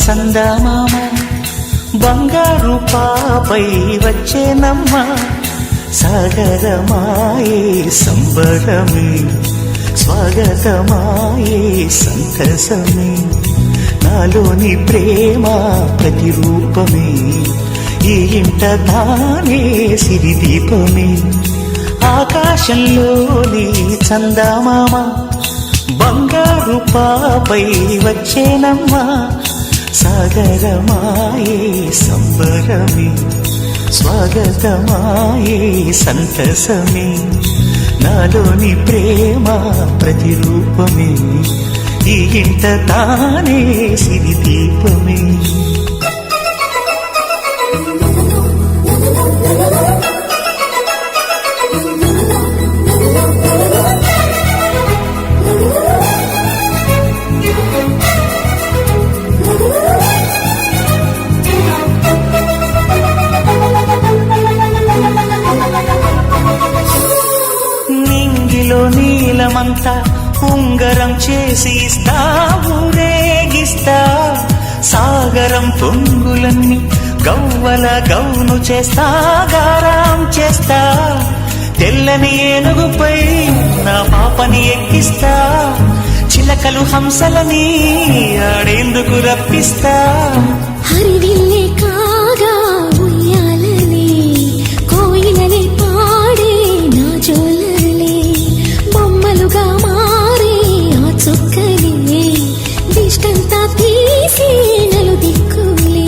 చందమామ బంగారు పాపై వచ్చేనమ్మ సాగరమాయే సంబరమే స్వాగతమాయే సంతసమే నాలోని ప్రేమ ప్రతిరూపమే ఈ ఇంట తానే సిరిదీపమే ఆకాశంలోని చందమామ బంగారు పాపై వచ్చేనమ్మా సాగరమాయే సంబరమే స్వాగతమాయే సంతసమే నాలోని ప్రేమ ప్రతిరూపమే ఈ ఇంట తానే సిరిదీపమే నీలమంతా ఉంగరం చేసి ఇస్తా ఊరేగిస్తా సాగరం పొంగులన్నీ గవ్వల గౌను చేస్తా గారాం చేస్తా తెల్లని ఏనుగుపై నా పాపని ఎక్కిస్తా చిలకలు హంసలని ఆడేందుకు రప్పిస్తా హరివిల్లే కాగా ఉయ్యాలనే కోయిలనే పాడే నా జోలలే బొమ్మలుగా మారే ఆ చుక్కలే దిష్టంతా తీసి నలు దిక్కులే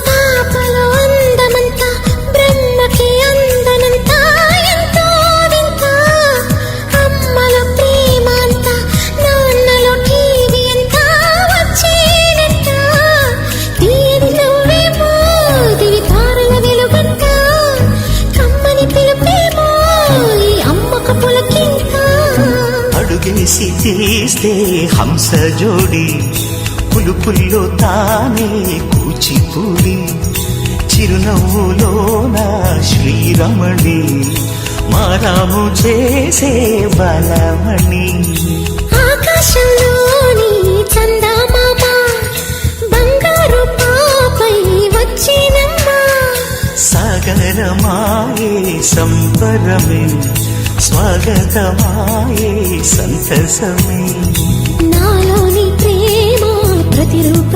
పాపలో అందమంతా బ్రహ్మకి అందనంతా ఎంతో వింత అమ్మలో ప్రేమ అంతా నాన్నలో టీవీ అంతా వచ్చేనంట తీరి నువ్వేమో దివి తారల వెలుగంట కమ్మని పిలుపేమో ఈ అమ్మకు పులకింత అడుగేసి తీస్తే హంస జోడి పులుపుల్లో తానే కూచిపూడి చిరునవ్వులోన శ్రీరమణి మారాము చేసే బలమణి ఆకాశంలోని చందమామ బంగారు పాపై వచ్చినమ్మా సాగరమాయే సంబరమే స్వాగతమాయే సంతసమే నాలోని ప్రేమ ప్రతిరూప